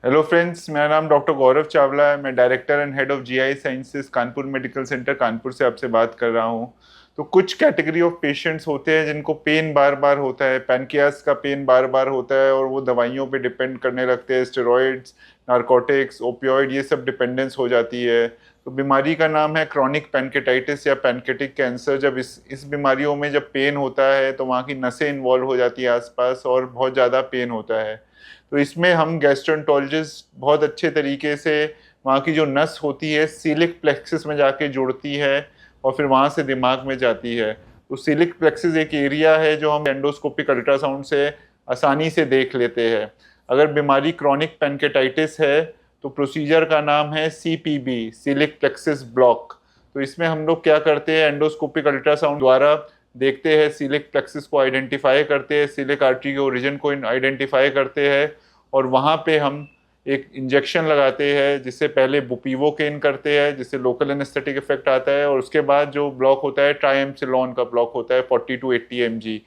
Hello friends, मेरा नाम doctor गौरव चावला है। मैं director and head of GI sciences Kanpur medical centre Kanpur से आपसे बात कर रहा हूँ। तो कुछ कैटेगरी ऑफ पेशेंट्स होते हैं जिनको पेन बार बार होता है, पैनक्रियास का पेन बार बार होता है और वो दवाइयों पे डिपेंड करने लगते हैं। स्टेरॉइड्स, नारकोटिक्स, ओपियोइड, ये सब डिपेंडेंस हो जाती है। तो बीमारी का नाम है क्रॉनिक पैनकेटाइटिस या पैनकेटिक कैंसर। जब इस बीमारियों में जब पेन होता है तो वहाँ की नसें इन्वॉल्व हो जाती है आसपास और बहुत ज़्यादा पेन होता है। तो इसमें हम गैस्ट्रोएंटरोलॉजिस्ट बहुत अच्छे तरीके से वहाँ की जो नस होती है सीलिक प्लेक्सिस में जाके जुड़ती है और फिर वहाँ से दिमाग में जाती है। तो सीलिक प्लेक्सिस एक एरिया है जो हम एंडोस्कोपिक अल्ट्रासाउंड से आसानी से देख लेते हैं। अगर बीमारी क्रॉनिक पैनकेटाइटिस है तो प्रोसीजर का नाम है सीपीबी, सीलिक प्लेक्सिस ब्लॉक। तो इसमें हम लोग क्या करते हैं, एंडोस्कोपिक अल्ट्रासाउंड द्वारा देखते हैं, सीलिक प्लेक्सिस को आइडेंटिफाई करते हैं, सीलिक आर्टरी के ओरिजिन को आइडेंटिफाई करते हैं और वहाँ पे हम एक इंजेक्शन लगाते हैं जिससे पहले बुपीवोकेन करते हैं जिससे लोकल एनेस्थेटिक इफेक्ट आता है और उसके बाद जो ब्लॉक होता है ट्राइएम्सिलॉन का ब्लॉक होता है 40 to 80 mg।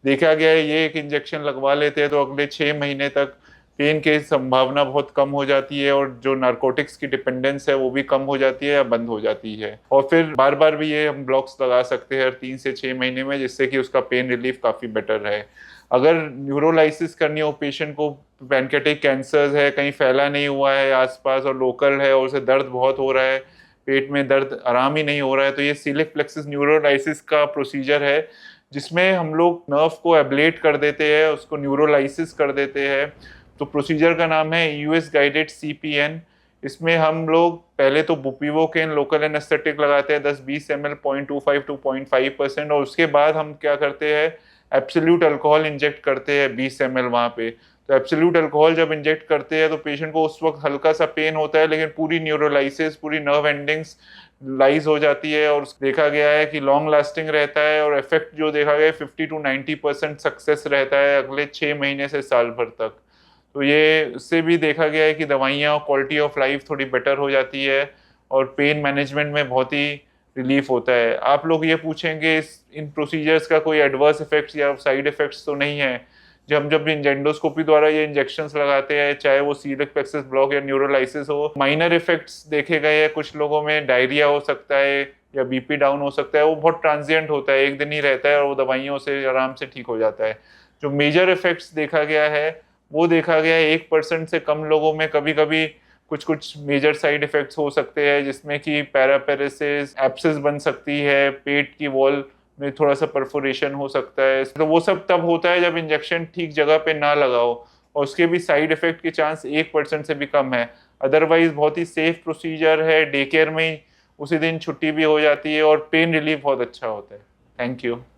देखा गया है ये एक इंजेक्शन लगवा लेते हैं तो अगले 6 महीने तक पेन की संभावना बहुत कम हो जाती है और जो नारकोटिक्स की डिपेंडेंस है वो भी कम हो जाती है या बंद हो जाती है। और फिर बार बार भी ये हम ब्लॉक्स लगा सकते हैं हर 3 से 6 महीने में, जिससे कि उसका पेन रिलीफ काफ़ी बेटर रहे। अगर न्यूरोलाइसिस करनी हो पेशेंट को, पैनकेटिक कैंसर है, कहीं फैला नहीं हुआ है आसपास और लोकल है और उसे दर्द बहुत हो रहा है, पेट में दर्द आराम ही नहीं हो रहा है, तो ये सीलिक प्लेक्सिस न्यूरोलाइसिस का प्रोसीजर है जिसमें हम लोग नर्व को एब्लेट कर देते हैं, उसको न्यूरोलाइसिस कर देते हैं। तो प्रोसीजर का नाम है यूएस गाइडेड सीपीएन। इसमें हम लोग पहले तो बुपीवोकेन लोकल एनेस्थेटिक लगाते हैं 10-20 ml 0.25 to 0.5% और उसके बाद हम क्या करते हैं, एब्सोल्यूट अल्कोहल इंजेक्ट करते हैं 20 ml वहाँ पे। तो एब्सोल्यूट अल्कोहल जब इंजेक्ट करते हैं तो पेशेंट को उस वक्त हल्का सा पेन होता है लेकिन पूरी न्यूरोलाइसिस, पूरी नर्व एंडिंग्स लाइज हो जाती है और देखा गया है कि लॉन्ग लास्टिंग रहता है और इफेक्ट जो देखा गया है 50 to 90% सक्सेस रहता है अगले 6 महीने से साल भर तक। तो ये उससे भी देखा गया है कि दवाइयाँ और क्वालिटी ऑफ लाइफ थोड़ी बेटर हो जाती है और पेन मैनेजमेंट में बहुत ही रिलीफ होता है। आप लोग ये पूछेंगे इन प्रोसीजर्स का कोई एडवर्स इफेक्ट्स या साइड इफेक्ट्स तो नहीं है। जब एंडोस्कोपी द्वारा ये इंजेक्शंस लगाते हैं, चाहे वो सीलिक प्लेक्सिस ब्लॉक या न्यूरोलाइसिस हो, माइनर इफेक्ट्स देखे गए हैं। कुछ लोगों में डायरिया हो सकता है या बीपी डाउन हो सकता है, वो बहुत ट्रांजिएंट होता है, एक दिन ही रहता है और वो दवाइयों से आराम से ठीक हो जाता है। जो मेजर इफेक्ट्स देखा गया है वो देखा गया है 1% से कम लोगों में कभी कभी कुछ कुछ मेजर साइड इफेक्ट्स हो सकते हैं, जिसमें कि पैरापेरेसिस, एब्सेस बन सकती है, पेट की वॉल में थोड़ा सा परफोरेशन हो सकता है। तो वो सब तब होता है जब इंजेक्शन ठीक जगह पे ना लगाओ और उसके भी साइड इफेक्ट के चांस 1% से भी कम है। अदरवाइज बहुत ही सेफ प्रोसीजर है, डे केयर में ही उसी दिन छुट्टी भी हो जाती है और पेन रिलीफ बहुत अच्छा होता है। Thank you.